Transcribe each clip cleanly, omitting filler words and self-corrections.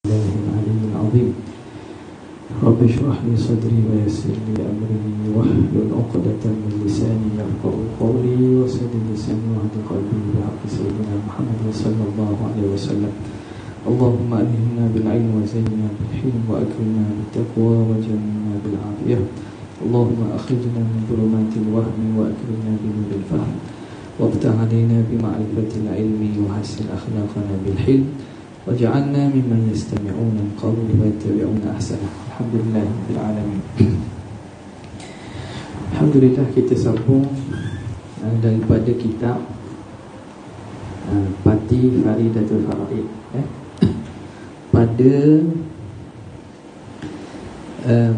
الله العلي العظيم رب اشرح لي صدري ويسر لي أمري واحلل عقدة من لساني يفقهوا قولي وسدد لساني واهد قلبي بحق سيدنا محمد صلى الله عليه وسلم. اللهم ألهمنا بالعلم وزينا بالحلم وأكرمنا بالتقوى وجنبنا بالعافية. اللهم أخرجنا من ظلمات الوهم وأكرمنا بنور الفهم وافتح علينا بمعرفة العلم وحسن أخلاقنا بالحلم وجعلنا ممن يستمعون القول ويتبعون أحسنه. Alhamdulillah rabbil alamin. Alhamdulillah, kita sambung daripada kitab Fatih Faridatul Faraid pada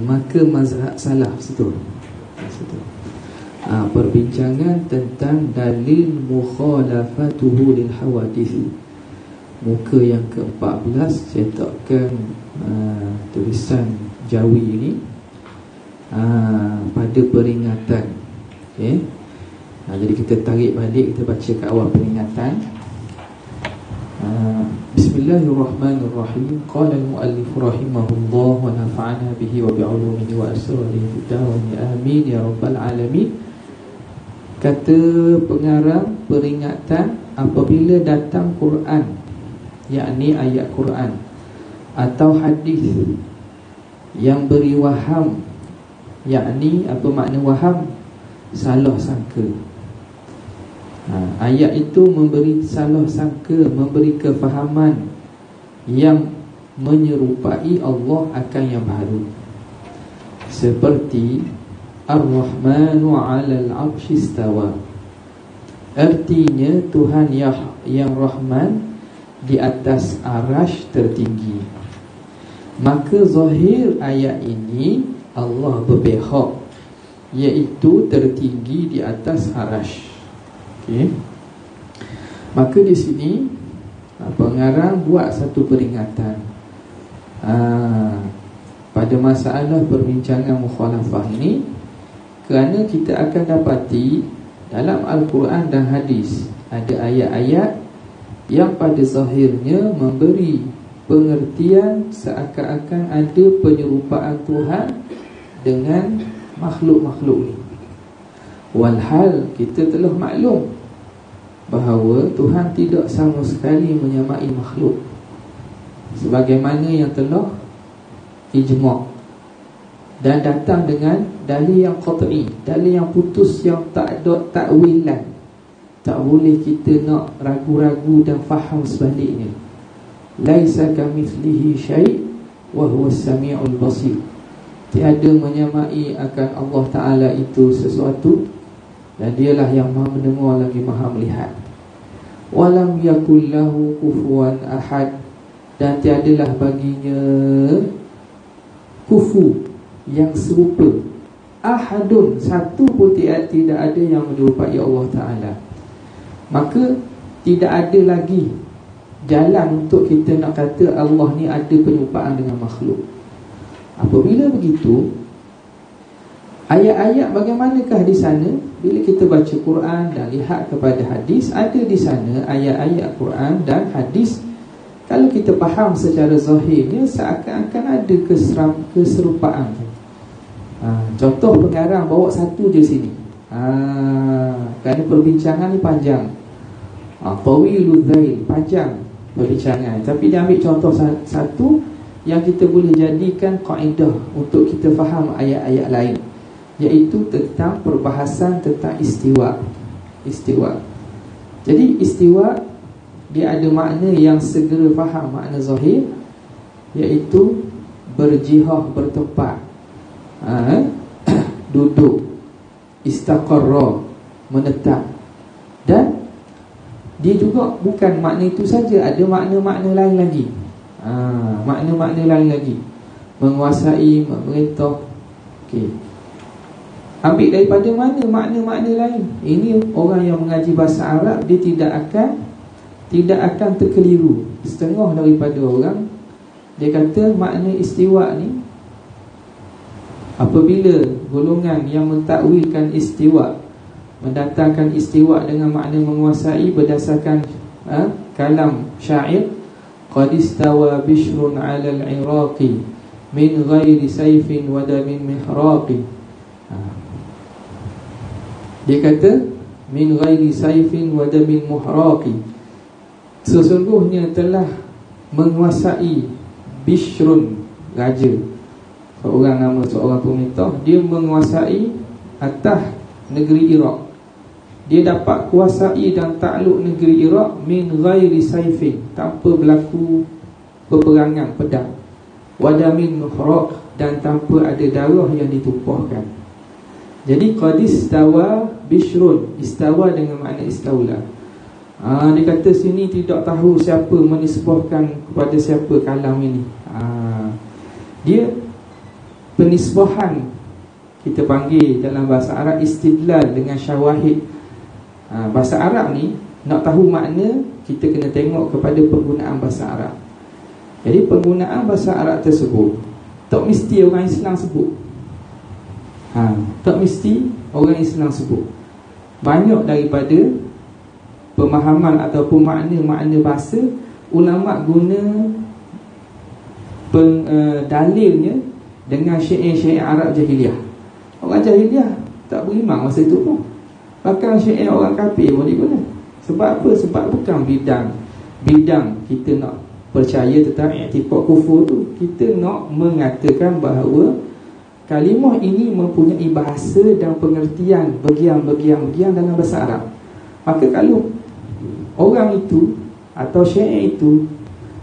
maka mazhab salaf situ. Perbincangan tentang dalil mukhalafatuhu lil hawadith. Muka yang ke-14 cetakkan tulisan Jawi ini pada peringatan. Okay. Jadi kita tarik balik, kita baca kat awal peringatan. Bismillahirrahmanirrahim. Qala al-muallif rahimahullah wa nafa'ana bihi wa bi'ulumihi wa asrarihi fid darain amin ya rabbal alamin. Kata pengarang peringatan, apabila datang Quran, yakni ayat Quran atau hadis yang beri waham, yakni apa makna waham? Salah sangka. Ayat itu memberi salah sangka, memberi kefahaman yang menyerupai Allah akan yang baru, seperti Ar-Rahmanu 'alal 'arsy istawa. Artinya Tuhan yang Rahman di atas arash tertinggi. Maka zahir ayat ini Allah berpihak, iaitu tertinggi di atas arash. Okay. Maka di sini pengarang buat satu peringatan pada masalah perbincangan mukhalafah ini, kerana kita akan dapati dalam Al-Quran dan hadis ada ayat-ayat yang pada zahirnya memberi pengertian seakan-akan ada penyerupaan Tuhan dengan makhluk-makhluk ini. Walhal kita telah maklum bahawa Tuhan tidak sama sekali menyamai makhluk, sebagaimana yang telah ijma' dan datang dengan dalil yang qat'i, dalil yang putus, yang tak ada takwilan. Tak boleh kita nak ragu-ragu dan faham sebaliknya. Laisa kamithlihi syai' wa huwa as-sami'ul basir. Tiada menyamai akan Allah Ta'ala itu sesuatu, dan dialah yang maha mendengar lagi maha melihat. Walam yakul lahu kufuwan ahad. Dan tiadalah baginya kufu, yang serupa. Ahadun, satu pun tidak ada yang menyerupai Allah Ta'ala. Maka tidak ada lagi jalan untuk kita nak kata Allah ni ada penyerupaan dengan makhluk. Apabila begitu, ayat-ayat bagaimanakah di sana? Bila kita baca Quran dan lihat kepada hadis, ada di sana ayat-ayat Quran dan hadis. Kalau kita faham secara zahirnya, seakan-akan ada keserupaan. Contoh pengarang bawa satu je sini. Kerana perbincangan ni panjang, tawilul zail, panjang perbincangan, tapi dia ambil contoh satu yang kita boleh jadikan kaedah untuk kita faham ayat-ayat lain, iaitu tentang perbahasan tentang istiwa. Jadi istiwa dia ada makna yang segera faham, makna zahir, iaitu berjihah, bertempat, duduk, istaqarra, menetap. Dan dia juga bukan makna itu saja, ada makna-makna lain lagi. Makna-makna lain lagi, menguasai, memerintah. Okey. Ambil daripada mana makna-makna lain? Ini orang yang mengaji bahasa Arab, dia tidak akan terkeliru. Setengah daripada orang dia kata makna istiwa ni, apabila golongan yang mentakwilkan istiwa, mendatangkan istiwa dengan makna menguasai berdasarkan kalam syair, qad istawa bishrun 'ala al-'iraqi min ghairi sayfin wa damin mihraqi. Dia kata min ghairi sayfin wa damin muhraqi, sesungguhnya telah menguasai Bishrun, raja, seorang nama seorang pemerintah, dia menguasai atas negeri Iraq. Dia dapat kuasai dan takluk negeri Iraq min ghairi sayfin, tanpa berlaku peperangan pedang, wadamin muhraq, dan tanpa ada darah yang ditumpahkan. Jadi qad istawa Bishrun, istawa dengan makna istaula. Dia kata sini tidak tahu siapa menisbahkan kepada siapa kalam ini. Dia penisbahan, kita panggil dalam bahasa Arab istidlal dengan syawahid. Bahasa Arab ni nak tahu makna, kita kena tengok kepada penggunaan bahasa Arab. Jadi penggunaan bahasa Arab tersebut tak mesti orang Islam sebut. Tak mesti orang Islam sebut. Banyak daripada pemahaman ataupun makna-makna bahasa, ulama guna dalilnya dengan syair-syair Arab jahiliah. Orang jahiliah tak beriman masa itu pun. Bahkan syair orang kafir boleh guna. Sebab apa? Sebab bukan bidang kita nak percaya tentang i'tiqad kufur tu. Kita nak mengatakan bahawa kalimah ini mempunyai bahasa dan pengertian bagian-bagian dalam bahasa Arab. Maka kalau orang itu atau syair itu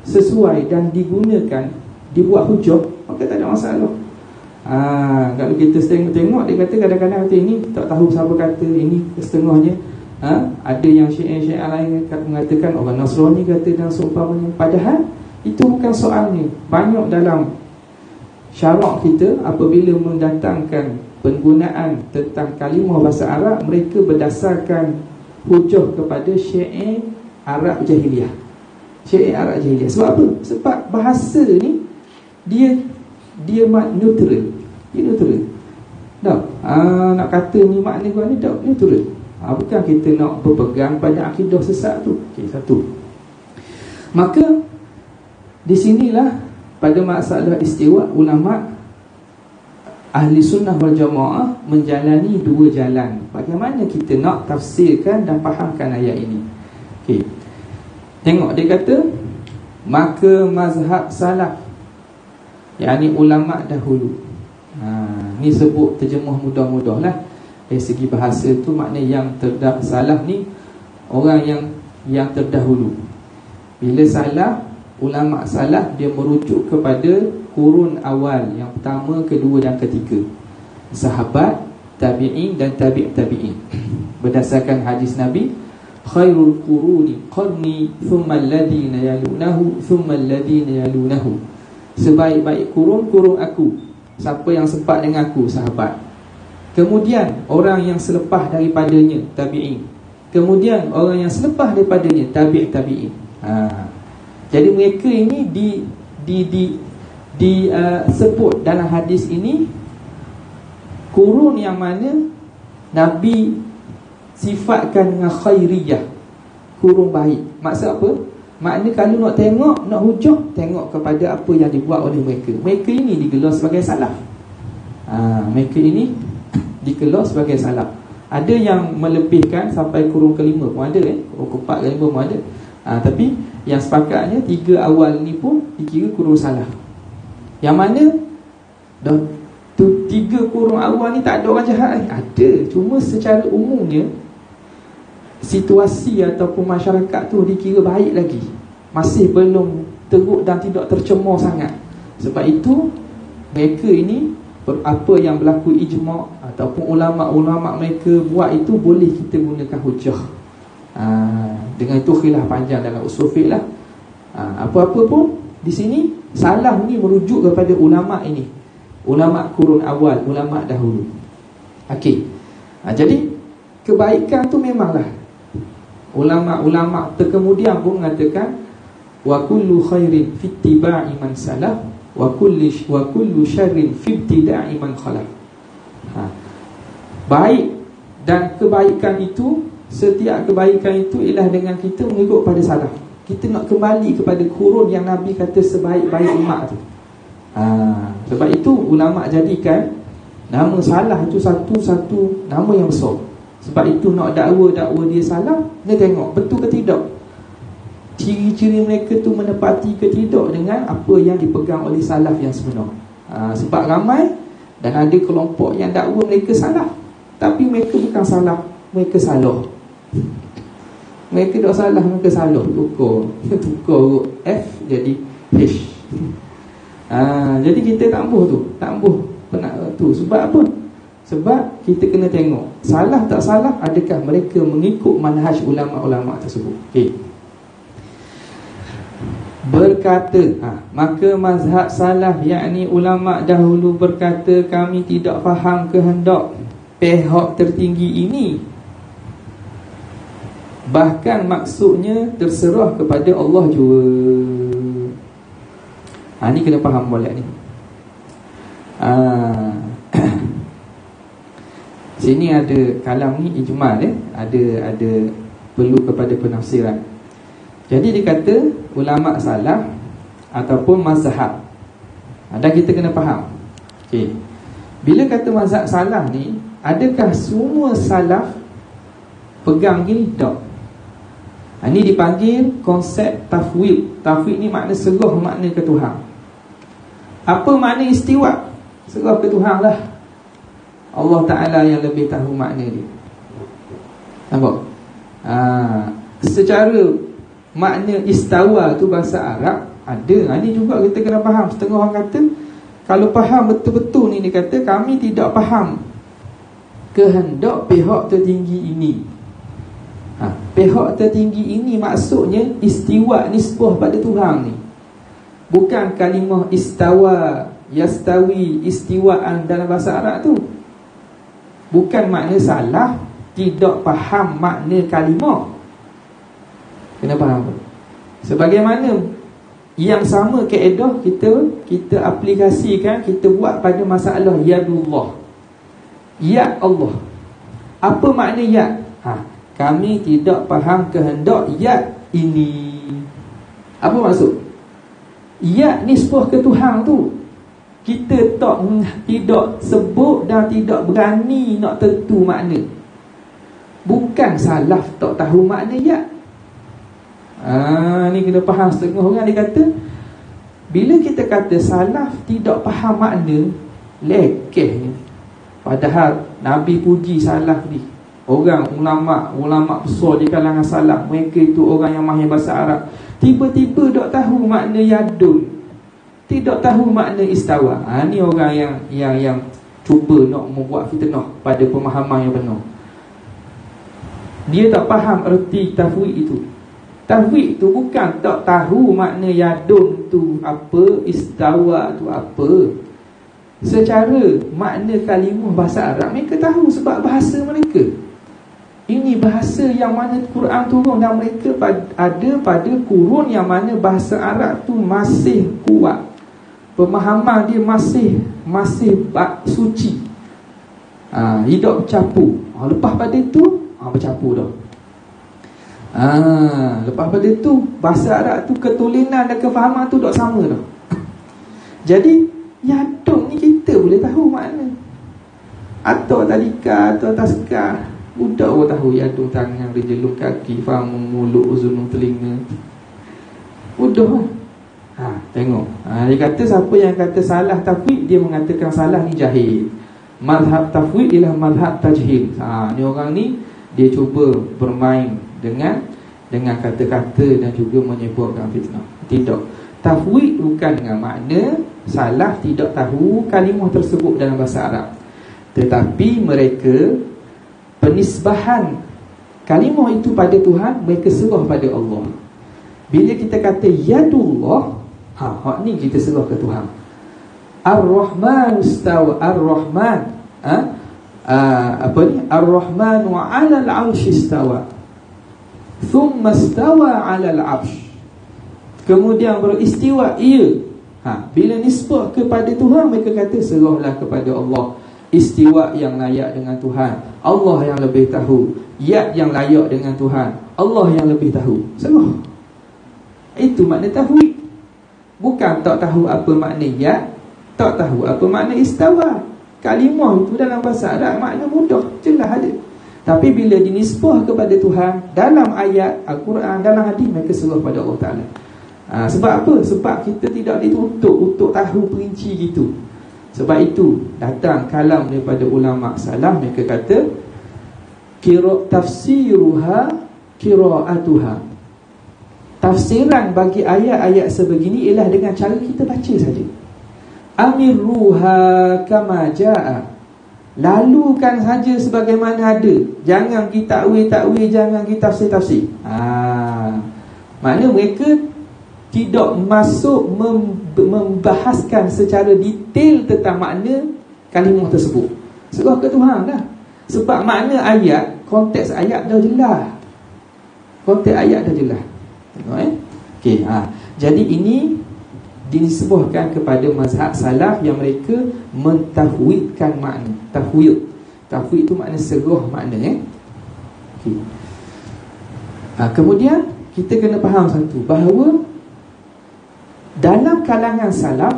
sesuai dan digunakan, dibuat hujah, maka tak ada masalah. Kalau kita tengok, dia kata kadang-kadang kata ini tak tahu siapa kata ini setengahnya. Ada yang syair-syair lain mengatakan orang Nasrani kata dan seumpamanya. Padahal itu bukan soalnya. Banyak dalam syarak kita apabila mendatangkan penggunaan tentang kalimah bahasa Arab, mereka berdasarkan hujah kepada syair Arab jahiliah. Syair Arab jahiliah. Sebab apa? Sebab bahasa ni dia neutral. Dia neutral. Tak. Nak kata ni makna gua ni tak neutral. Bukan kita nak berpegang pada akidah sesat tu. Okey, satu. Maka di sinilah pada masalah istiwa, ulama ahli sunnah wal jamaah menjalani dua jalan. Bagaimana kita nak tafsirkan dan fahamkan ayat ini. Okey. Tengok dia kata maka mazhab salaf, yakni ulama dahulu. Ni sebut terjemah mudah-mudah lah. Dari segi bahasa tu makna yang salaf ni orang yang terdahulu. Bila salaf, ulama salaf dia merujuk kepada kurun awal, yang pertama, kedua dan ketiga, sahabat, tabi'in dan tabi'in. Berdasarkan hadis Nabi, khairul quruni qarni thumma alladhina yalunahu thumma alladhina yalunahu. Sebaik-baik kurun aku, siapa yang sempat dengan aku, sahabat. Kemudian orang yang selepas daripadanya, tabi'in. Kemudian orang yang selepas daripadanya, tabi'in. Jadi mereka ini disebut dalam hadis ini kurun yang mana Nabi sifatkan dengan khairiyah, kurun baik. Maksud apa? Maknanya kalau nak tengok, nak hujah, tengok kepada apa yang dibuat oleh mereka. Mereka ini digelar sebagai salaf. Mereka ini digelar sebagai salaf. Ada yang melebihkan sampai kurun kelima pun ada, kurun keempat, kelima pun ada. Tapi yang sepakatnya tiga awal ni pun dikira kurun salaf. Yang mana tiga kurun awal ni tak ada orang jahat. Ada, cuma secara umumnya situasi ataupun masyarakat tu dikira baik lagi, masih belum teruk dan tidak tercemar sangat. Sebab itu mereka ini, apa yang berlaku ijma' ataupun ulama' mereka buat itu boleh kita gunakan hujah. Dengan itu khilaf panjang dalam usul fiqh lah. Apa-apa pun di sini salah ni merujuk kepada ulama' ini, ulama' kurun awal, ulama' dahulu. Okey. Jadi kebaikan tu memanglah ulama' terkemudian pun mengatakan wa kullu khairin fi ittiba'i man salaf wa kullu syarrin fi ibtida'i man khalaf. Baik dan kebaikan itu, setiap kebaikan itu ialah dengan kita mengikut pada salaf. Kita nak kembali kepada kurun yang Nabi kata sebaik-baik umat tu. Sebab itu ulama jadikan nama salah itu satu nama yang besar. Sebab itu nak dakwa dia salah, dia tengok betul ke tidak, ciri-ciri mereka tu menepati ke tidak dengan apa yang dipegang oleh salaf yang sebenar. Sebab ramai dan ada kelompok yang dakwa mereka salah, tapi mereka bukan salah, mereka salah. Mereka tak salah, mereka salah. Tukar F jadi H. Jadi kita tak ambuh tu, tak ambuh tu. Sebab apa? Sebab kita kena tengok salah tak salah, adakah mereka mengikut manhaj ulama-ulama tersebut. Okay. Berkata, maka mazhab salaf, yakni ulama dahulu berkata, kami tidak faham kehendak pihak tertinggi ini, bahkan maksudnya terserah kepada Allah jua. Ni kena faham boleh ni. Sini ada kalam ni ijmal, ada perlu kepada penafsiran. Jadi dia kata ulama salaf ataupun mazhab. Dan kita kena faham. Okey. Bila kata mazhab salaf ni, adakah semua salaf pegang gini? Tak. Ini dipanggil konsep tafwid. Tafwid ni makna serah makna ke Tuhan. Apa makna istiwa? Serah ke Tuhan lah. Allah Ta'ala yang lebih tahu makna dia. Nampak? Secara makna istawa tu bahasa Arab ada. Ini juga kita kena faham. Setengah orang kata, kalau faham betul-betul ni, dia kata kami tidak faham kehendak pihak tertinggi ini. Pihak tertinggi ini maksudnya istiwa, nisbah pada Tuhan ni. Bukan kalimah istawa, yastawi, istiwaan dalam bahasa Arab tu. Bukan makna salah, tidak faham makna kalimah. Kena faham. Sebagaimana yang sama kaedah kita aplikasikan, kita buat pada masalah yadullah, ya Allah. Apa makna ya? Kami tidak faham kehendak ya ini. Apa maksud? Ya nisbah ke Tuhan tu, kita tidak sebut dan tidak berani nak tentu makna. Bukan salaf tak tahu makna ya. Ni kena faham. Setengah orang dia kata, bila kita kata salaf tidak faham makna, lekeh ni. Padahal Nabi puji salaf ni, orang ulama besar di kalangan salaf, mereka itu orang yang mahir bahasa Arab. Tiba-tiba tak tahu makna yadun, tidak tahu makna istawa. Ni orang yang cuba nak membuat fitnah pada pemahaman yang benar. Dia tak faham erti tafwid itu. Tafwid itu bukan tak tahu makna yadun tu apa, istawa tu apa. Secara makna kalimah bahasa Arab mereka tahu sebab bahasa mereka. Ini bahasa yang mana Quran turun, dan mereka ada pada kurun yang mana bahasa Arab tu masih kuat, pemahaman dia masih suci, tidak bercampur. Lepas pada itu bercampur dah. Lepas pada itu bahasa Arab tu ketulinan dan kefahaman tu tak sama dah. Jadi yadun ni kita boleh tahu makna, atau tadika atau taska. Budak orang tahu yadun tangan, rijlun kaki, fahamu mulut, uzun telinga. Budak lah. Tengok. Dia kata siapa yang kata salah tafwid, dia mengatakan salah ni jahil. Mazhab tafwid ialah mazhab tajhil. Ni orang ni dia cuba bermain dengan kata-kata dan juga menyebabkan fitnah. Tidak. Tafwid bukan dengan makna salah tidak tahu kalimah tersebut dalam bahasa Arab, tetapi mereka penisbahan kalimah itu pada Tuhan, mereka serah pada Allah. Bila kita kata yadullah, hak ni kita serah ke Tuhan. Ar-Rahman istawa, Ar-Rahman, apa ni? Ar-Rahmanu 'ala al-'arsy istawa, thumma istawa 'ala al-'arsy. Kemudian beristiwa, ia. Bila nisbah kepada Tuhan, mereka kata serahlah kepada Allah. Istiwa yang layak dengan Tuhan, Allah yang lebih tahu. Yad yang layak dengan Tuhan, Allah yang lebih tahu. Serah. Itu makna tahwid. Bukan tak tahu apa makna ya, tak tahu apa makna istawa. Kalimah itu dalam bahasa Arab makna mudah, jelas ada. Tapi bila dinisbah kepada Tuhan dalam ayat Al-Quran, dalam hadis, mereka serah pada Allah Ta'ala. Sebab apa? Sebab kita tidak dituntut untuk tahu perinci gitu. Sebab itu datang kalam daripada ulama salaf, mereka kata tafsiruha qiraatuha. Tafsiran bagi ayat-ayat sebegini ialah dengan cara kita baca saja. Amiruha kama jaa. Lalukan saja sebagaimana ada. Jangan kita takwil, jangan kita tafsir. Maknanya mereka tidak masuk membahaskan secara detail tentang makna kalimah tersebut. Serah ke Tuhan dah. Sebab makna ayat, konteks ayat dah jelas. Konteks ayat dah jelas. Tengok okey, jadi ini dinisbahkan kepada mazhab salaf yang mereka mentahwidkan makna. Tahwid itu makna serah makna okey. Kemudian kita kena faham satu, bahawa dalam kalangan salaf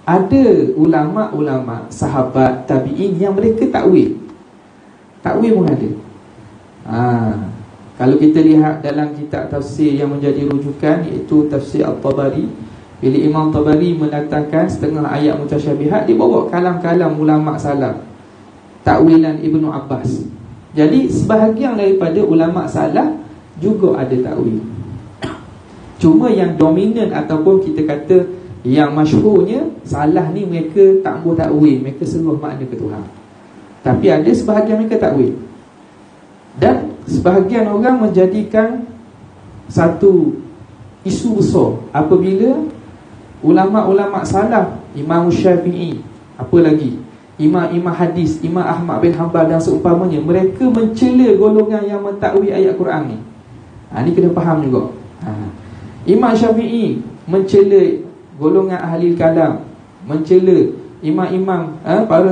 ada ulama-ulama, sahabat, tabi'in yang mereka takwil. Takwil pun ada. Kalau kita lihat dalam kitab tafsir yang menjadi rujukan, iaitu tafsir At-Tabari, bila Imam Tabari mendatangkan setengah ayat mutasyabihat, dia bawa kalam-kalam ulama salaf, takwilan Ibnu Abbas. Jadi sebahagian daripada ulama salaf juga ada takwil. Cuma yang dominan ataupun kita kata yang masyhurnya, salah ni mereka tak boleh takwil, mereka seluruh makna ke Tuhan. Tapi ada sebahagian mereka takwil. Dan sebahagian orang menjadikan satu isu besar apabila ulama-ulama salaf, Imam Syafi'i, apa lagi, imam-imam hadis, Imam Ahmad bin Hanbal dan seumpamanya, mereka mencela golongan yang mentakwil ayat Quran ni. Ni kena faham juga. Imam Syafi'i mencela golongan ahli kalam, mencela imam-imam para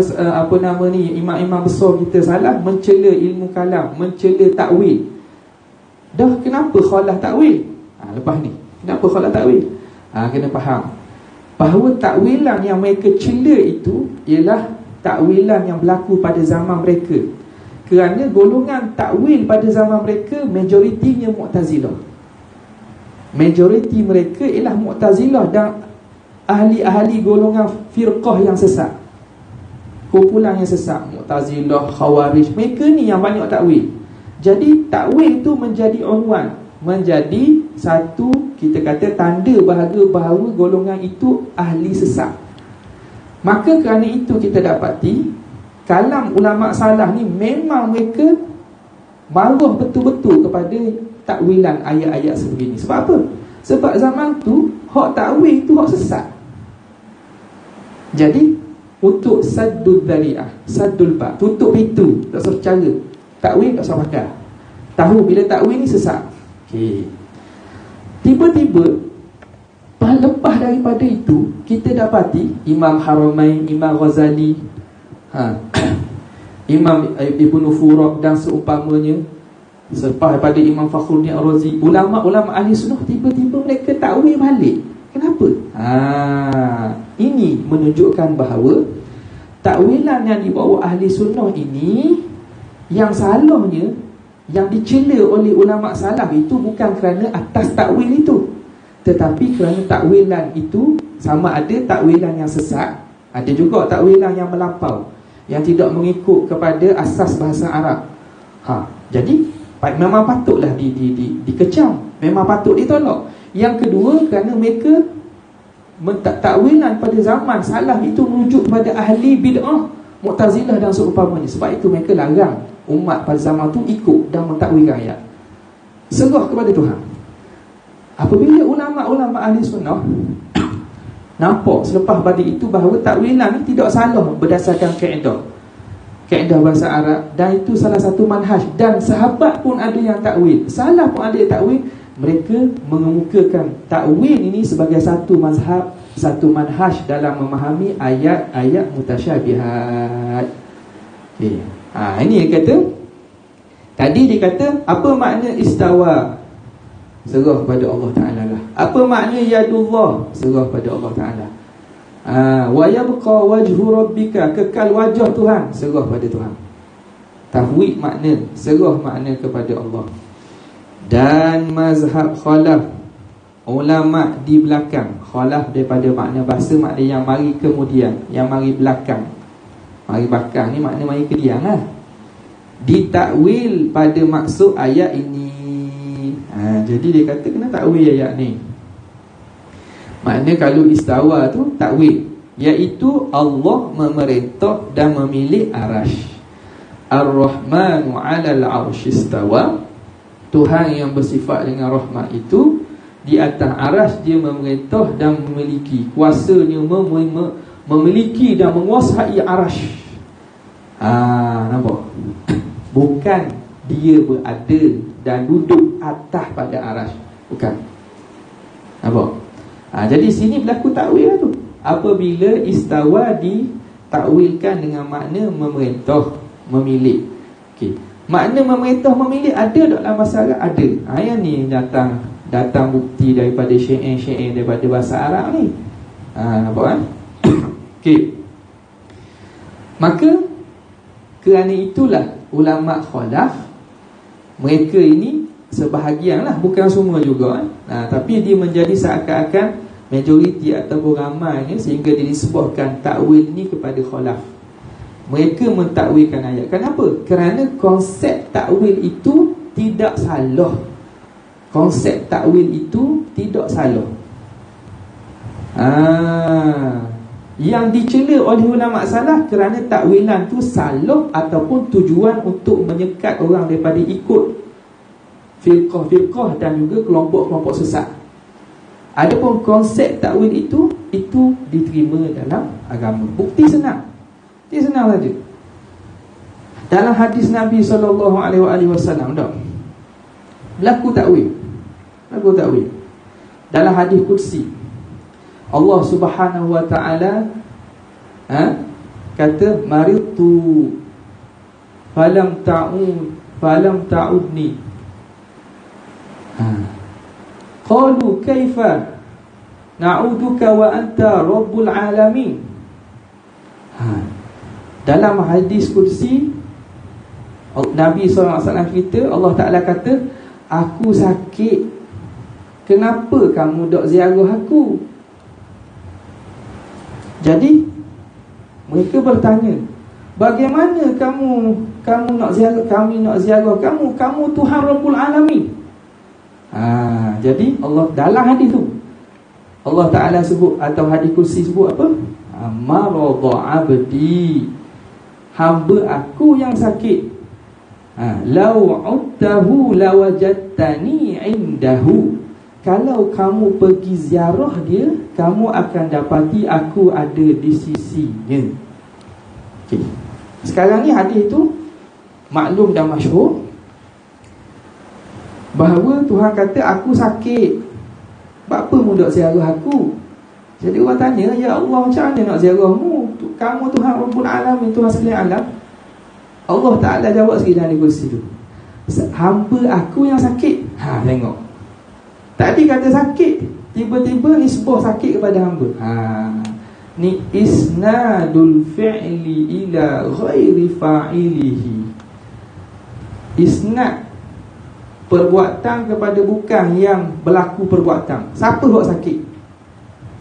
imam-imam besar kita salaf, mencela ilmu kalam, mencela takwil. Dah kenapa khalah takwil? Lepas ni kenapa khalah takwil? Kena faham bahawa takwilan yang mereka cela itu ialah takwilan yang berlaku pada zaman mereka. Kerana golongan takwil pada zaman mereka majoritinya Mu'tazilah. Majoriti mereka ialah Mu'tazilah dan ahli-ahli golongan firqah yang sesat, kumpulan yang sesat, Mu'tazilah, Khawarij. Mereka ni yang banyak takwil. Jadi takwil itu menjadi unwan, menjadi satu, kita kata, tanda bahawa golongan itu ahli sesat. Maka kerana itu kita dapati kalam ulama salaf ni memang mereka marah betul-betul kepada takwilan ayat-ayat sebegini. Sebab apa? Sebab zaman tu hak takwil tu hak sesat. Jadi untuk saddul dzari'ah, saddul bab, tutup pintu, tak usah cara takwil, tak usah pakai. Tahu bila takwil ni sesat. Okey. Tiba-tiba lepas daripada itu kita dapati Imam Haramain, Imam Ghazali, Imam Ibnu Furak dan seumpamanya, selepas daripada Imam Fakhruddin Ar-Razi, ulama-ulama ahli sunnah, tiba-tiba mereka takwil balik. Kenapa? Ini menunjukkan bahawa takwilan yang dibawa ahli sunnah ini, yang salahnya, yang dicela oleh ulama salaf itu bukan kerana atas takwil itu, tetapi kerana takwilan itu sama ada takwilan yang sesat, ada juga takwilan yang melampau, yang tidak mengikut kepada asas bahasa Arab. Jadi memang patutlah dikecam, memang patut ditolak. Yang kedua, kerana mereka takwilan pada zaman salaf itu merujuk kepada ahli bid'ah, Mu'tazilah dan seumpamanya. Sebab itu mereka larang umat pada zaman tu ikut dan mentakwilkan ayat. Serah kepada Tuhan. Apabila ulama-ulama ahli sunnah nampak selepas pada itu bahawa takwilan ni tidak salah berdasarkan kaedah bahasa Arab, dan itu salah satu manhaj, dan sahabat pun ada yang takwil, salaf pun ada yang takwil, mereka mengemukakan takwil ini sebagai satu mazhab, satu manhaj dalam memahami ayat-ayat mutasyabihat. Okey. Ini dia kata, tadi dia kata apa makna istawa? Serah kepada Allah Ta'ala lah. Apa makna yadullah? Serah pada Allah Ta'ala. Wa yabqa wajhu rabbika, kekal wajah Tuhan, serah pada Tuhan. Tahwid makna, serah makna kepada Allah. Dan mazhab khalaf, ulama di belakang. Khalaf daripada makna bahasa, makna yang mari kemudian, yang mari belakang. Mari belakang ni makna mari kemudian lah. Ditakwil pada maksud ayat ini. Jadi dia kata kena takwil ayat ni. Makna kalau istawa tu takwil, iaitu Allah memerintah dan memilih arash. Ar-Rahmanu 'alal 'arsy istawa. Tuhan yang bersifat dengan rahmat itu di atas arash, dia memerintah dan memiliki, kuasanya memiliki dan menguasai arash. Nampak? Bukan dia berada dan duduk atas pada arash, bukan. Nampak? Jadi sini berlaku takwil lah tu. Apabila istawa ditakwilkan dengan makna memerintah, memilih. Okey. Makna memerintah, memilih ada dalam masyarakat, ada. Yang ni datang bukti daripada syair-syair daripada bahasa Arab ni. Nampak kan? Okey. Maka kerana itulah ulama khalaf, mereka ini sebahagian lah, bukan semua juga tapi dia menjadi seakan-akan majoriti ataupun ramainya, sehingga disebutkan takwil ni kepada khalaf. Mereka mentakwilkan ayat. Kenapa? Kerana konsep takwil itu tidak salah. Konsep takwil itu tidak salah. Yang dicela oleh ulama salaf kerana takwilan tu salah ataupun tujuan untuk menyekat orang daripada ikut firqah-firqah dan juga kelompok-kelompok sesat. Adapun konsep takwil itu diterima dalam agama. Bukti senang. Dia senang saja. Dalam hadis Nabi SAW dah berlaku takwil. Dalam hadis qudsi, Allah Subhanahu wa ta'ala kata, maritu falam ta'udni. Qalu kaifa na'uduka wa anta rabbul alamin. Dalam hadis qudsi, Nabi SAW cerita, Allah Ta'ala kata, aku sakit, kenapa kamu dok ziarah aku? Jadi mereka bertanya, bagaimana kamu nak ziarah kami, nak ziarah kamu Tuhan Rabbul Alamin. Jadi Allah dalam hadis tu, Allah Ta'ala sebut, atau hadis kursi sebut apa? Maradha abdi, hamba aku yang sakit. Lau uttahu lawajadtani indahu. Kalau kamu pergi ziarah dia, kamu akan dapati aku ada di sisinya. Okay. Sekarang ni hadis tu maklum dan masyhur, bahawa Tuhan kata aku sakit, apa mu dok ziarah aku? Jadi orang tanya, ya Allah, macam mana nak ziarahmu? Kamu Tuhan Rabbul Alamin, Tuhan sekalian alam. Allah Ta'ala jawab sekali dalam kursi tu, hamba aku yang sakit. Tengok, tadi kata sakit, tiba-tiba nisbah sakit kepada hamba. Ni isnadul fi'li ila ghairi fa'ilihi. Isnad perbuatan kepada bukan yang berlaku perbuatan. Siapa buat sakit?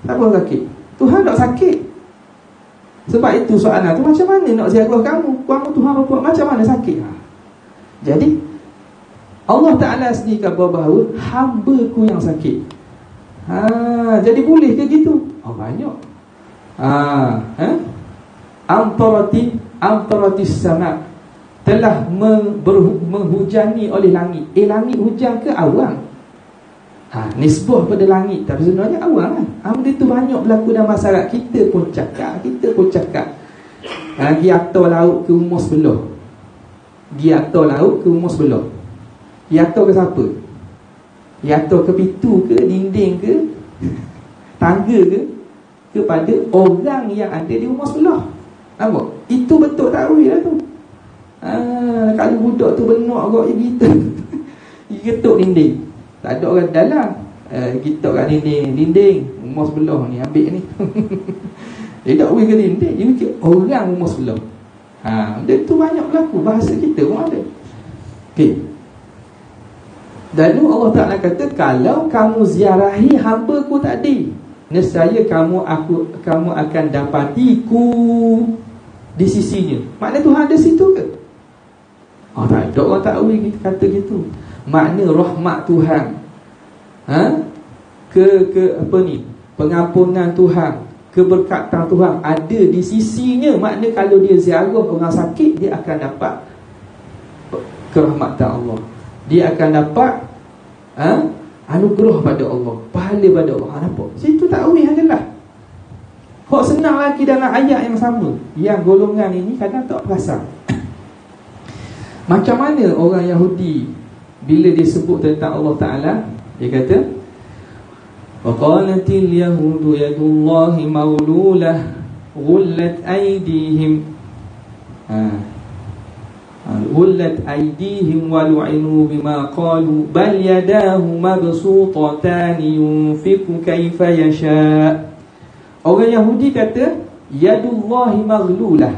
Siapa buat sakit? Tuhan tak sakit. Sebab itu soalan tu, macam mana nak ziarah kamu? Kamu Tuhan buat macam mana sakit? Jadi Allah Ta'ala sendiri kata bahawa hamba-Ku yang sakit. Jadi boleh ke gitu? Banyak. Amtaratis sama, telah menghujani oleh langit. Langit hujan ke awan? Nisbah pada langit, tapi sebenarnya awan kan. Benda tu banyak berlaku dalam masyarakat. Kita pun cakap. Gi atas laut ke rumah sebelah. Gi atas ke siapa? Gi atas ke pintu ke, dinding ke, tangga ke, kepada orang yang ada di rumah sebelah. Nampak? Itu betul takwil lah tu. Kalau budak tu benak kot kita, dia ketuk dinding, tak ada orang dalam. kita kat dinding rumah sebelah ni ambil ni. Dia tak pergi ke dinding, dia fikir orang rumah sebelah. Dia tu banyak berlaku, bahasa kita pun ada. Okey. Lalu Allah Ta'ala kata, kalau kamu ziarahi hamba-Ku tadi, nescaya kamu akan dapatiku di sisinya. Makna Tuhan ada situ ke? Tak ada orang takwil kata gitu. Makna rahmat Tuhan, pengampunan Tuhan, keberkatan Tuhan ada di sisinya. Makna kalau dia ziarah orang sakit, dia akan dapat kerahmatan Allah, dia akan dapat anugerah pada Allah, pahala pada Allah. Nampak? Situ takwil adalah kok senang lagi dalam ayat yang sama. Yang golongan ini kadang tak perasan. Macam mana orang Yahudi bila dia sebut tentang Allah Ta'ala, dia kata waqalatil yahudu yadullahi maululah ghullat aydihim ghullat aydihim wa lu'inu bima qalu bal yadahu mabsutatan yunfiqu kaifa yasha. Orang Yahudi kata yadullahi maghlulah.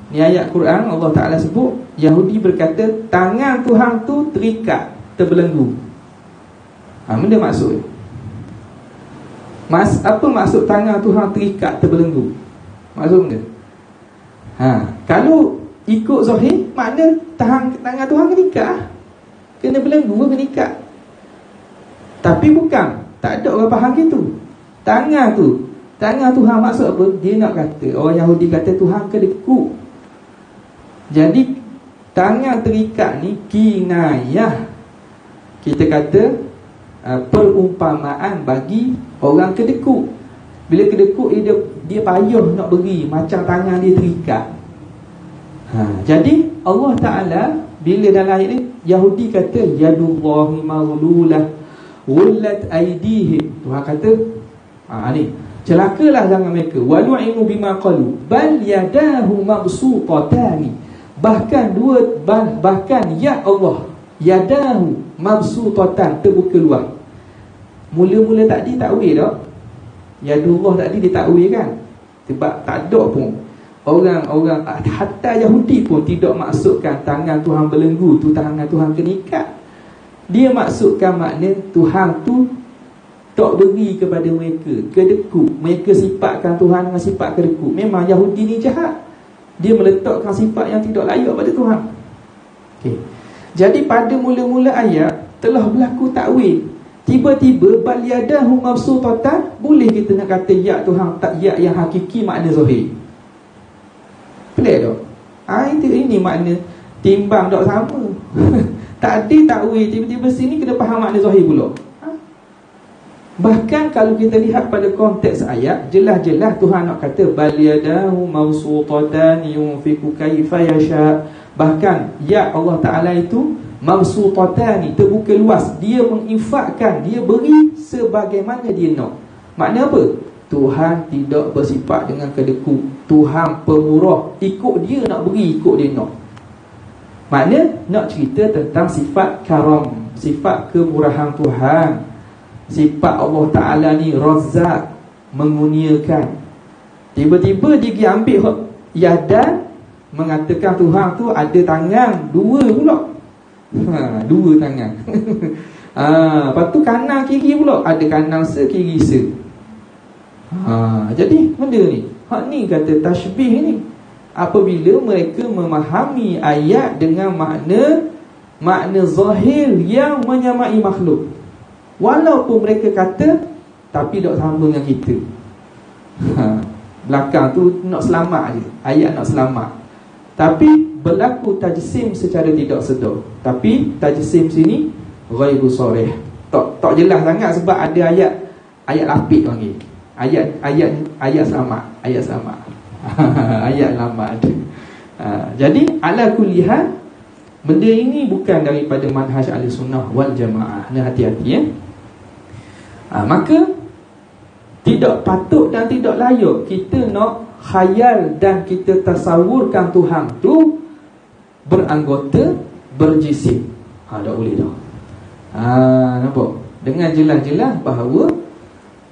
Ni ayat Quran Allah Ta'ala sebut, Yahudi berkata tangan Tuhan tu terikat, terbelenggu. Benda maksud apa maksud tangan Tuhan terikat, terbelenggu? Maksud benda? Kalau ikut zahir, makna tangan Tuhan terikat, kena belenggu, kena ikat. Tapi bukan, tak ada orang faham gitu. Tangan Tuhan maksud apa? Dia nak kata, orang Yahudi kata Tuhan kedekut. Jadi tangan terikat ni kinayah, kita kata perumpamaan bagi orang kedekut. Bila kedekut, dia payah nak beri, macam tangan dia terikat. Jadi Allah Ta'ala bila dalam ayat ni Yahudi kata yadullahi maghlulah ghullat aydihim, Tuhan kata ni celakalah jangan mereka, walu'inu bima qalu bal yadahu mabsutatani, bahkan ya Allah, yadahu mabsutatan, terbuka luas. Mula-mula tadi takwil tak? Yadullah tadi dia takwil kan? Sebab tak ada pun orang hatta Yahudi pun tidak maksudkan tangan Tuhan belenggu tu tangan Tuhan kena ikat. Dia maksudkan makna Tuhan tu tak beri kepada mereka, kedekut. Mereka sifatkan Tuhan dengan sifat kedekut. Memang Yahudi ni jahat, dia meletakkan sifat yang tidak layak pada Tuhan. Jadi pada mula-mula ayat telah berlaku takwil. Tiba-tiba bal yadahu mabsutatan, boleh kita nak kata ya Tuhan tak ya yang hakiki makna zahir. Pelik tak? Ini makna timbang tak sama. Tadi takwil, tiba-tiba sini kena faham makna zahir pula. Bahkan kalau kita lihat pada konteks ayat, jelas-jelas Tuhan nak kata bal yadahu mabsutatan yunfiqu kaifa yasha. Bahkan ya Allah Ta'ala itu mabsutatan, terbuka luas, dia menginfakkan, dia beri sebagaimana dia nak. Makna apa? Tuhan tidak bersifat dengan kedekut. Tuhan pemurah, ikut dia nak beri, ikut dia nak. Makna nak cerita tentang sifat karam, sifat kemurahan Tuhan. Sifat Allah Ta'ala ni Razzaq, mengurniakan. Tiba-tiba dia pergi ambil yadan, mengatakan Tuhan tu ada tangan dua pula. Dua tangan. Lepas tu kanan kiri pula, ada kanan se, kiri se. Jadi benda ni, hak ni kata tashbih ni, apabila mereka memahami ayat dengan makna zahir yang menyamai makhluk, walaupun mereka kata tapi tak sama dengan kita. Belakang tu nak selamat je, ayat nak selamat, tapi berlaku tajsim secara tidak sedar. Tapi tajsim sini ghairu sharih, tak jelas sangat, sebab ada ayat lapik panggil. Ayat selamat, ayat selamat. Ayat lama ada. Jadi ala kulli hal, benda ini bukan daripada manhaj Ahlussunnah wal Jamaah. Nah, hati-hati ya. Maka tidak patut dan tidak layak kita nak khayal dan kita tasawurkan Tuhan tu beranggota, berjisim. Tak boleh dah. Nampak? dengan jelas-jelas bahawa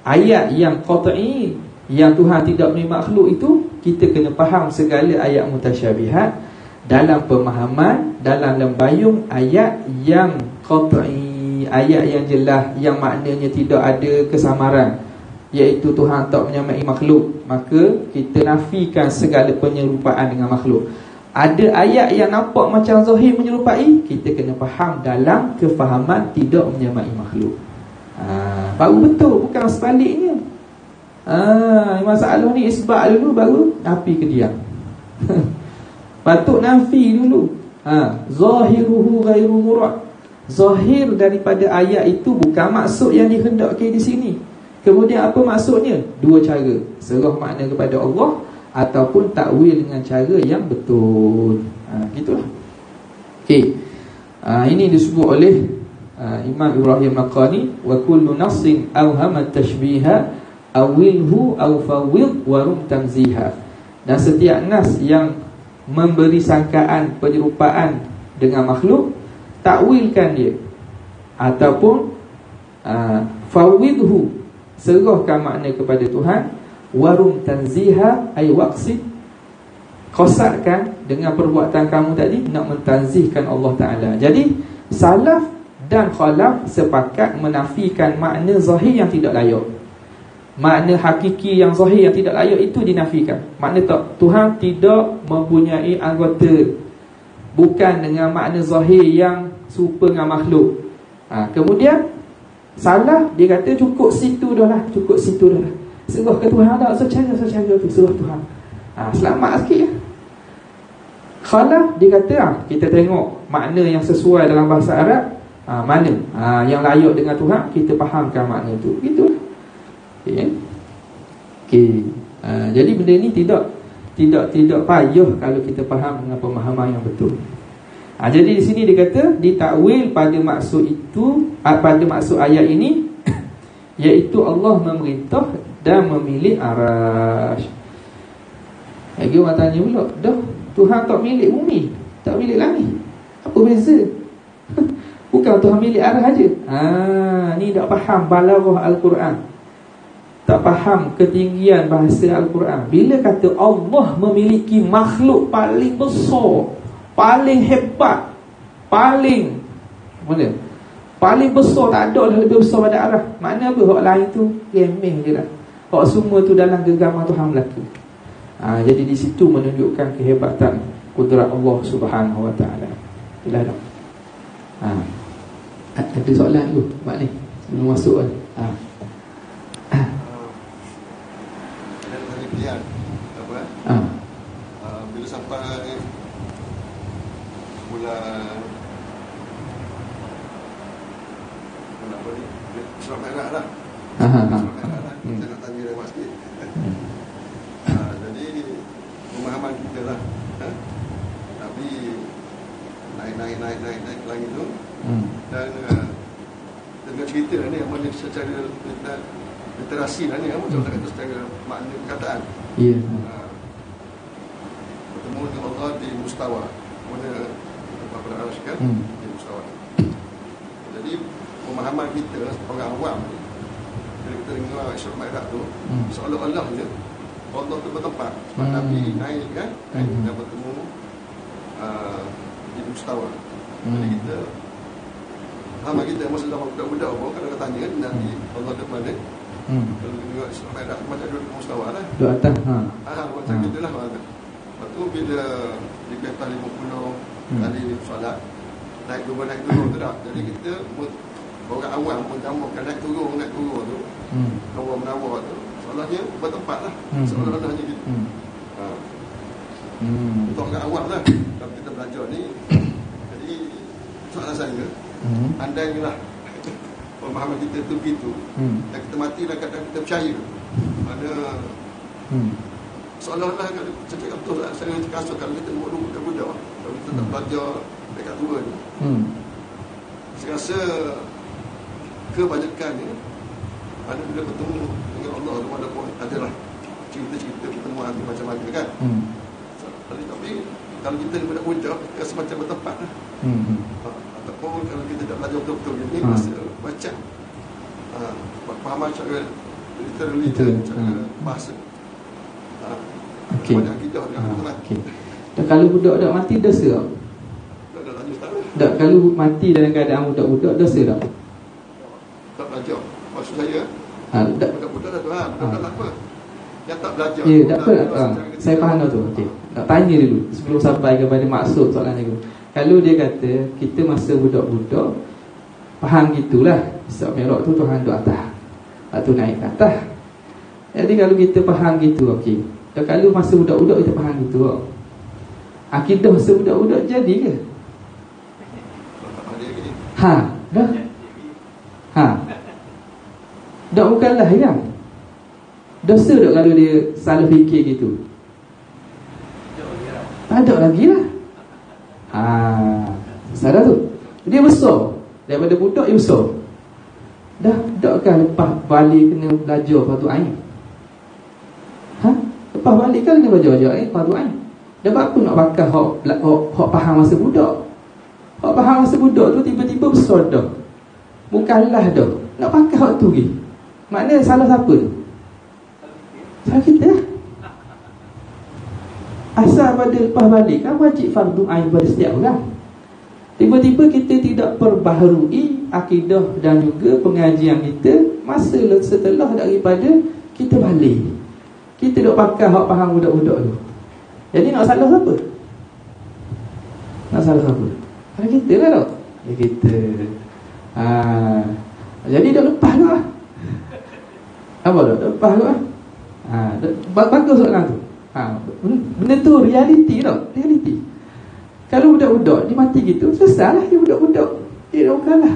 ayat yang qat'i, yang Tuhan tidak memiliki makhluk itu, kita kena faham segala ayat mutasyabihat dalam pemahaman, dalam lembayung ayat yang qat'i, ayat yang jelas, yang maknanya tidak ada kesamaran, iaitu Tuhan tak menyamai makhluk, maka kita nafikan segala penyerupaan dengan makhluk. Ada ayat yang nampak macam zahir menyerupai, kita kena faham dalam kefahaman tidak menyamai makhluk. Baru betul, bukan sebaliknya. Masalah ni isbat dulu, baru nafi ke dia. Patut nafi dulu. Zahiruhu ghairu murad. Zahir daripada ayat itu bukan maksud yang dihendaki di sini. Kemudian apa maksudnya? Dua cara, serah makna kepada Allah ataupun takwil dengan cara yang betul. Gitulah. Okey. Ini disebut oleh Imam Ibrahim Maqani, wa kullu nassin awhama tashbiha awilhu aw fawwid wa rum tanziha. Dan setiap nas yang memberi sangkaan penyerupaan dengan makhluk, takwilkan dia, ataupun fawwidhu, serahkan makna kepada Tuhan, warum tanziha ay waqsid, qasatkan dengan perbuatan kamu tadi nak mentanzihkan Allah Ta'ala. Jadi salaf dan khalaf sepakat menafikan makna zahir yang tidak layak. Makna hakiki yang zahir yang tidak layak itu dinafikan. Makna tak, Tuhan tidak mempunyai anggota, bukan dengan makna zahir yang serupa dengan makhluk. Kemudian salah, dia kata cukup situ dah lah, cukup situ dah lah. Serah ke Tuhan tak, secara tu serah Tuhan. Selamat sikit ya. Khalaf, dia kata kita tengok makna yang sesuai dalam bahasa Arab, mana yang layak dengan Tuhan, kita fahamkan makna tu. Gitu. Okay. Jadi benda ni tidak payah kalau kita faham dengan pemahaman yang betul. Jadi di sini dia kata ditakwil pada maksud itu, pada maksud ayat ini iaitu Allah memerintah dan memilih arasy. Lagi orang tanya pula, dah Tuhan tak milik bumi, tak milik langit, apa beza? Bukan Tuhan milik arasy aja. Ni tak faham balaghah Al-Quran, tak faham ketinggian bahasa Al-Quran. Bila kata Allah memiliki makhluk paling besar, paling hebat, paling mana? Paling besar, tak ada dah lebih besar pada arah. Makna apa? Hak lain tu remeh je lah. Hak semua tu dalam genggaman Tuhan berlaku. Jadi di situ menunjukkan kehebatan kudrat Allah Subhanahu Wa Taala. Itulah dah. Ada soalan tu, Mak ni? Sebelum masuk kan? Bila sampai bulan apa ni, Surat Merah lah. Surat Merah lah. Saya nak tanya dia Mak sikit. Jadi pemahaman kita lah, Nabi naik ke langit tu, dan dengan cerita lah ni, yang secara literasi lah ni, macam tak kata secara makna perkataan. Bertemu dengan Allah di mustawa, mana pada arasy kan, di mustawa. Jadi pemahaman kita orang awam ni, bila kita dengar Surat Ma'idah tu, seolah-olah je Allah tu bertempat. Sebab Nabi naik kan, dan bertemu di mustawa. Jadi kita sama kita masa zaman budak-budak pun kadang-kadang tanya kan, Nabi Allah tu mana? Kalau kita tengok Surat Ma'idah macam duduk di mustawa lah, duduk atas. Macam kita lah. Lepas tu bila dikata 50 kali solat, naik turun tu tak. Jadi kita orang awam pun tambahkan naik turun tu, awam menawar tu, soalnya bertempat lah, seolah-olahnya gitu. Untuk orang awam lah, kalau kita belajar ni. Jadi soalan saya, andainya lah pemahaman kita tu begitu, dan kita mati lah kadang kita percaya, mana seolah-olah kalau cakap betul, saya cakap asal kalau kita buat budak-budak, kalau kita tak belajar dekat tua ni, saya rasa kebanyakan ni mana bila bertemu dengan Allah tu, walaupun adalah cerita-cerita pertemuan macam-macam kan. Tapi kalau kita ni budak-budak, kita rasa macam bertempat lah. Ataupun kalau kita tak belajar betul-betul ni, masa macam Fahaman cara literally, cara bahasa. Okey. Okey. Dan kalau budak-budak mati dosa tak? Tak, kalau mati dalam keadaan budak-budak dosa tak? Tak belajar. Maksud saya, budak-budak dah Tuhan, budak-budak tak apa. Yang tak belajar. Ya, tak apa. Saya faham tu. Okey. Nak tanya dulu sebelum sampai kepada maksud soalan itu. Kalau dia kata kita masa budak-budak faham gitulah, Isra Mi'raj tu Tuhan duduk atas, lepas tu naik ke atas. Jadi kalau kita faham gitu, okey. Dan kalau masa budak-budak kita faham gitu, akidah masa budak-budak jadi ke? Dah. Dah bukanlah yang dosa tak kalau dia salah fikir gitu? Tak ada lagi lah. Sadar tu. Dia besar. Daripada budak dia besar. Dah takkah lepas balik kena belajar fardu ain? Lepas balik kan kena belajar fardu ain. Dah apa nak bakal hak faham masa budak? Hak faham masa budak tu tiba-tiba besar dah. Bukanlah dah. Nak pakai hak tu lagi. Maknanya salah siapa tu? Salah kita lah. Asal pada lepas balik kan wajib fardu ain pada setiap orang. Tiba-tiba kita tidak perbaharui akidah dan juga pengajian kita masa setelah daripada kita balik. Kita duk pakai hak faham budak-budak tu. Jadi nak salah siapa? Nak salah siapa? Salah kita lah tak? Ya kita. Jadi dah lepas tu lah. Apa dah? Lepas tu lah. Bagus soalan tu. Benda tu realiti tau. Realiti. Kalau budak-budak dia mati gitu, selesai lah dia budak-budak. Dia dah kalah.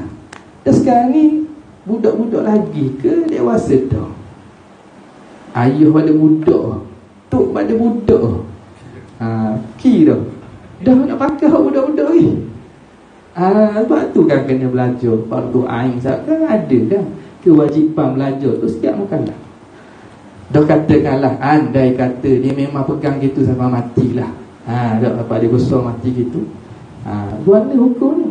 Dan sekarang ni budak-budak lagi ke dewasa dah? Ayah pada budak, tok pada budak. Kira dah nak pakai hak budak-budak ni. Sebab tu kan kena belajar fardu ain. Kan ada dah kewajipan belajar tu setiap mukalah. Dah katakanlah andai kata dia memang pegang gitu sampai matilah. Dah apa dia besar mati gitu. Buat ni hukum ni.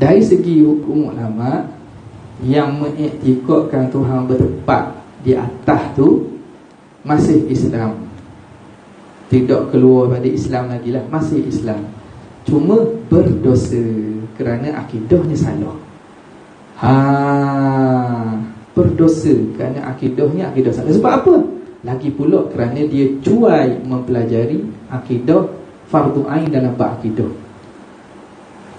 Dari segi hukum ulama yang mengiktikadkan Tuhan bertempat di atas tu masih Islam. Tidak keluar pada Islam lagi lah, masih Islam. Cuma berdosa kerana akidahnya salah. Berdosa kerana akidahnya akidah salah. Sebab apa? Lagi pula kerana dia cuai mempelajari akidah fardu ain dalam bab akidah.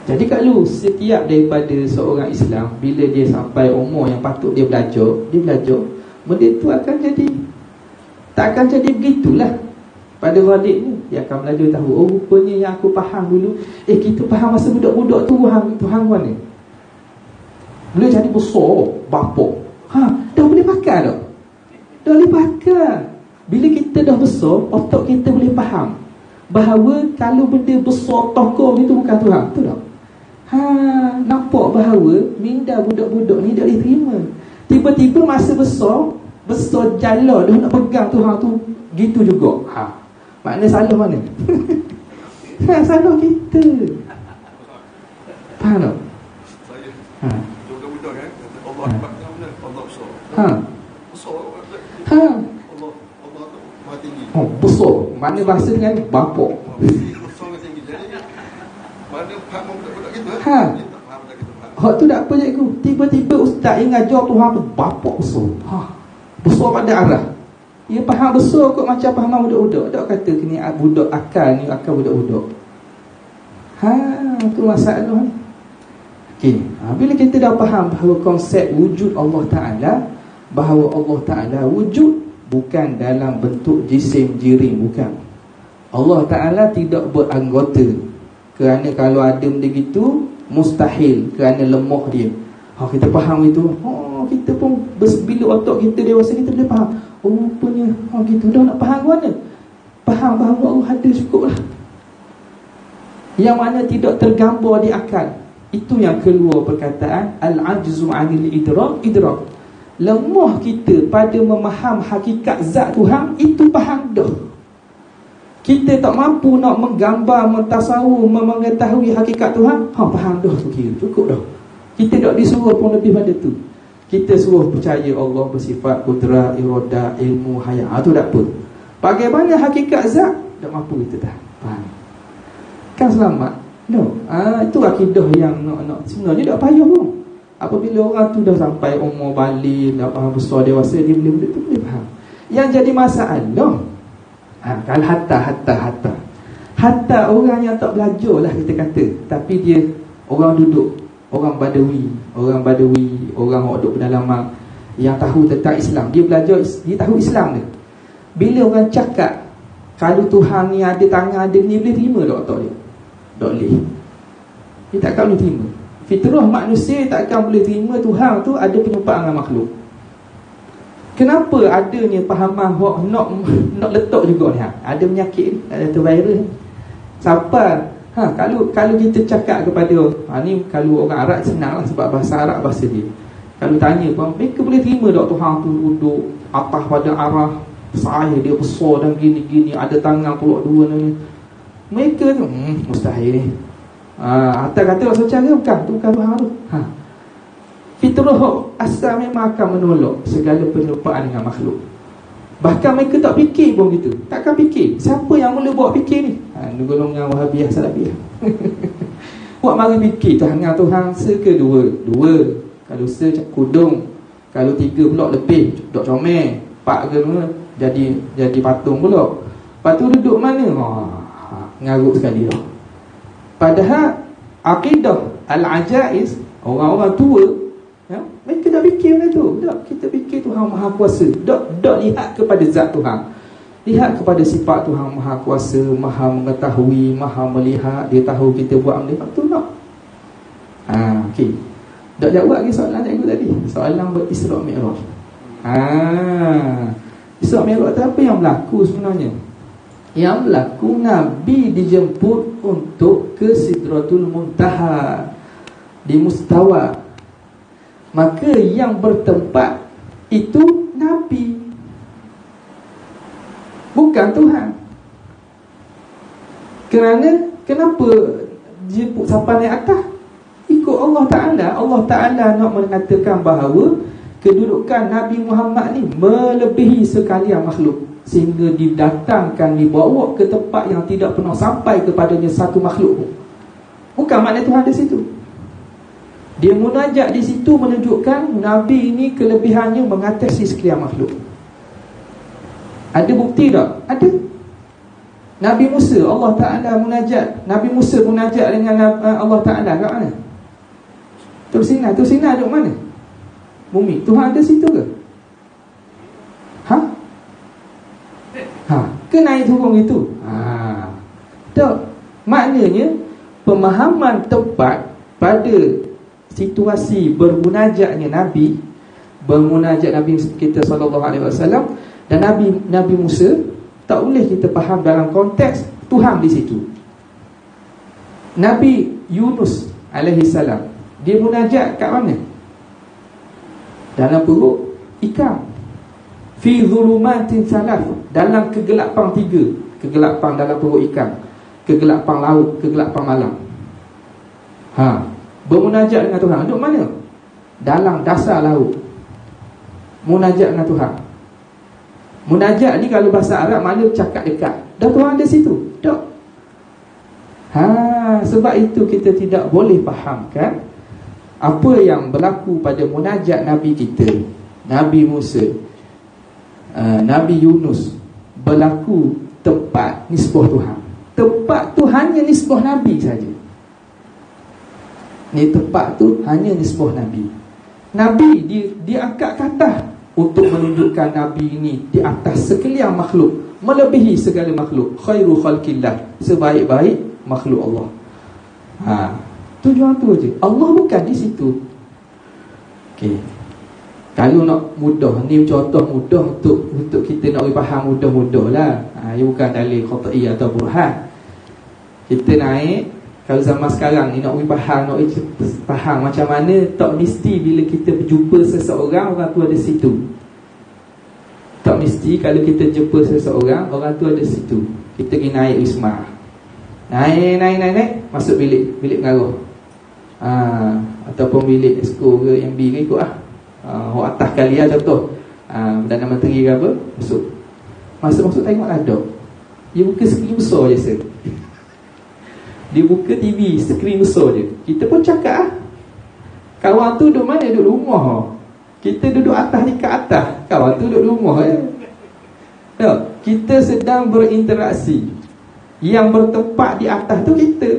Jadi kalau setiap daripada seorang Islam bila dia sampai umur yang patut dia belajar, benda tu akan jadi, tak akan jadi begitulah. Pada Ghalib ni dia akan belajar tahu, oh rupanya yang aku faham dulu, kita faham masa budak-budak tu Tuhan mana. Boleh jadi besar bapa. Dah boleh pakai dah. Dah boleh pakai. Bila kita dah besar, otak kita boleh faham bahawa kalau benda besar tokoh itu bukan Tuhan. Betul tak? Nampak bahawa minda budak-budak ni tak boleh terima. Tiba-tiba masa besar jala dah nak pegang Tuhan tu gitu juga. Maknanya salah mana? Salah kita. Faham tak? Saya budak-budak kan Allah Akbar mana? Allah besar. Besar. Allah Maha tinggi. Besar. Mana bahasa dengan bapak. Besar dan tinggi. Jadi mana faham budak-budak kita? Dia tak faham budak kita faham. Hak tu tak apa cikgu. Tiba-tiba ustaz yang ngajar Tuhan tu bapak besar. Besar pada arah. Dia faham besar kot macam faham budak-budak. Tak kata ni budak akal ni akal budak-budak. Tu masalah ni. Okay. Bila kita dah faham bahawa konsep wujud Allah Ta'ala, bahawa Allah Ta'ala wujud bukan dalam bentuk jisim jirim, bukan. Allah Ta'ala tidak beranggota. Kerana kalau ada benda gitu mustahil kerana lemah dia. Kita faham itu. Kita pun bila otak kita dewasa kita boleh faham. Rupanya gitu. Dah nak faham mana? Faham bahawa Allah ada cukup lah. Yang mana tidak tergambar di akal. Itu yang keluar perkataan al-ajzu 'anil idrak. Lemah kita pada memaham hakikat zat Tuhan, itu faham dah. Kita tak mampu nak menggambar, mentasawur, mengetahui hakikat Tuhan, faham dah tu kira cukup dah. Kita tak disuruh pun lebih pada tu. Kita suruh percaya Allah bersifat kudrat, iradah, ilmu, hayat. Itu tak apa. Bagaimana hakikat zat, tak mampu kita dah. Faham? Kan selamat? No. Itu akidah yang nak sebenarnya tak payah pun. Apabila orang tu dah sampai umur balik, dah faham besar dewasa, dia boleh faham. Yang jadi masalah, kalau hatta orang yang tak belajar lah kita kata, tapi dia orang duduk, orang Badawi, orang duduk pedalaman yang tahu tentang Islam, dia belajar, dia tahu Islam dia. Bila orang cakap kalau Tuhan ni ada tangan ada ni, boleh terima tak dia? Tak boleh. Dia takkan boleh terima. Fitrah manusia takkan boleh terima Tuhan tu ada penyumpaan dengan makhluk. Kenapa adanya pahaman nak letak juga ni? Ada penyakit ni, ada virus ni. Siapa? Kalau kita cakap kepada ni, kalau orang Arab senang lah sebab bahasa Arab bahasa dia. Kalau tanya pun, mereka boleh terima tak Tuhan tu duduk atas pada arah saya, dia besar dan gini-gini, ada tangan pulak dua ni. Mereka tu mustahil ni. Atas kata macam cara bukan Tuhan tu. Fitrah asal memang akan menolak segala penyerupaan dengan makhluk. Bahkan mereka tak fikir pun gitu. Takkan fikir. Siapa yang mula buat fikir ni? Golongan Wahabiyah Salafiyah. Buat mari fikir tangan Tuhan ke dua. Kalau kudung, kalau 3 pula lebih, dok comel, 4 ke mana, jadi patung pula. Lepas tu duduk mana? Ngarut sekali lah. Padahal akidah al-ajaiz, orang-orang tua, mereka dah fikir benda tu. Tak, kita fikir Tuhan Maha Kuasa. Tak lihat kepada zat Tuhan. Lihat kepada sifat Tuhan Maha Kuasa, Maha mengetahui, Maha melihat. Dia tahu kita buat benda tu tak? Okey. Tak jawab lagi soalan cikgu tadi. Soalan Isra' Mi'raj. Isra' Mi'raj tu apa yang berlaku sebenarnya? Yang berlaku Nabi dijemput untuk ke Sidratul Muntaha, di Mustawa. Maka yang bertempat itu Nabi, bukan Tuhan. Kenapa jemput sampai naik atas? Ikut Allah Ta'ala. Allah Ta'ala nak mengatakan bahawa kedudukan Nabi Muhammad ni melebihi sekalian makhluk, sehingga didatangkan, dibawa ke tempat yang tidak pernah sampai kepadanya satu makhluk pun. Bukan makna Tuhan di situ. Dia munajat di situ menunjukkan Nabi ini kelebihannya mengatasi sekalian makhluk. Ada bukti tak? Ada. Nabi Musa, Allah Ta'ala munajat. Nabi Musa munajat dengan Allah Ta'ala kat mana? Tur Sina duduk mana? Bumi. Tuhan ada situ ke? Ke naik turun itu? Tak. Maknanya pemahaman tepat pada situasi bermunajatnya Nabi, bermunajat Nabi kita SAW dan Nabi Musa, tak boleh kita faham dalam konteks Tuhan di situ. Nabi Yunus alaihissalam, dia munajat kat mana? Dalam perut ikan. Fi zulumatin salat, dalam kegelapan 3. Kegelapan dalam perut ikan, kegelapan laut, kegelapan malam. Bermunajat dengan Tuhan. Duduk mana? Dalam dasar laut. Munajat dengan Tuhan. Munajat ni kalau bahasa Arab makna cakap dekat. Dah Tuhan ada situ? Tak. Sebab itu kita tidak boleh fahamkan apa yang berlaku pada munajat Nabi kita, Nabi Musa, Nabi Yunus, berlaku tempat nisbah Tuhan. Tempat tu hanya nisbah Nabi saja. Ni tempat tu hanya nisbah Nabi. Nabi diangkat ke atas untuk menunjukkan Nabi ini di atas sekalian makhluk, melebihi segala makhluk. Khairu khalqillah, sebaik-baik makhluk Allah. Tujuan tu aja. Allah bukan di situ. Okey. Kalau nak mudah, ni contoh mudah untuk kita nak faham mudah-mudah lah. Ia bukan dalil qat'i atau burhan. Kita naik, kalau zaman sekarang ni nak faham macam mana, tak mesti bila kita berjumpa seseorang, orang tu ada situ. Tak mesti kalau kita jumpa seseorang, orang tu ada situ. Kita pergi naik wisma, naik, masuk bilik pengaruh, ataupun bilik esko ke MB ke, ikut lah. atas kali lah contoh, Perdana Menteri ke apa masuk tengok lah dok, dia buka skrin besar je sir. Dia buka TV skrin besar je. Kita pun cakap kawan tu duduk mana? Duduk rumah. Kita duduk atas ni kat atas, kawan tu duduk rumah tak? Kita sedang berinteraksi. Yang bertempat di atas tu kita.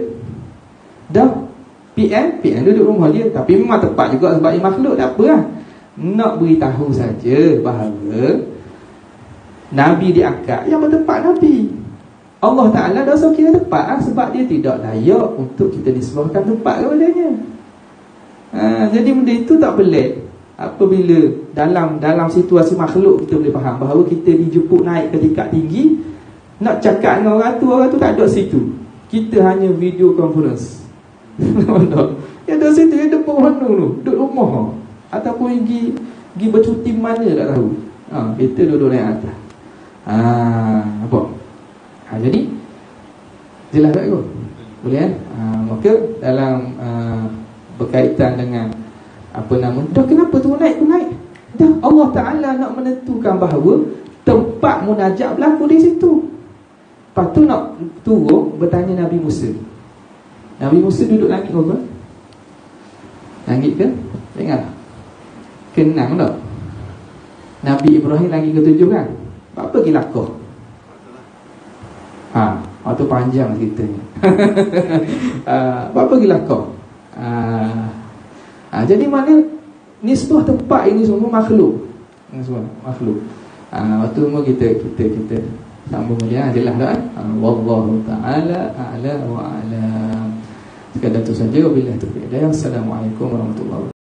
Dah PM duduk rumah dia. Tapi memang tepat juga sebab dia makhluk, tak apa lah. Nak beritahu saja bahawa Nabi diangkat yang bertempat Nabi. Allah Ta'ala dah so kira tepat lah, sebab dia tidak layak untuk kita nisbahkan tempat kepadanya. Jadi benda itu tak pelik. Apabila dalam situasi makhluk kita boleh faham bahawa kita dijemput naik ke tingkat tinggi, nak cakap dengan orang tu tak ada situ. Kita hanya video conference. Yang ada situ, yang depan mana tu, duduk rumah ataupun pergi bercuti mana tak tahu. Kita duduk naik atas. Apa? Jadi jelas tak tu? Boleh kan? Maka dalam berkaitan dengan dah kenapa tu naik? Dah Allah Ta'ala nak menentukan bahawa tempat munajat berlaku di situ. Lepas tu nak turun bertanya Nabi Musa. Nabi Musa duduk langit apa? Langit ke? Dengar. Kenang tak? Nabi Ibrahim langit ke-7 kan? Apa pergi lakoh? Waktu panjang ceritanya. Apa pergi lakoh? Jadi mana nisbah tempat ini semua makhluk. Semua makhluk. Waktu semua kita sambung dia jelas tak? Wallahu ta'ala a'la wa a'lam. Sekadar itu saja. Wabillahi taufiq. Assalamualaikum warahmatullahi wabarakatuh.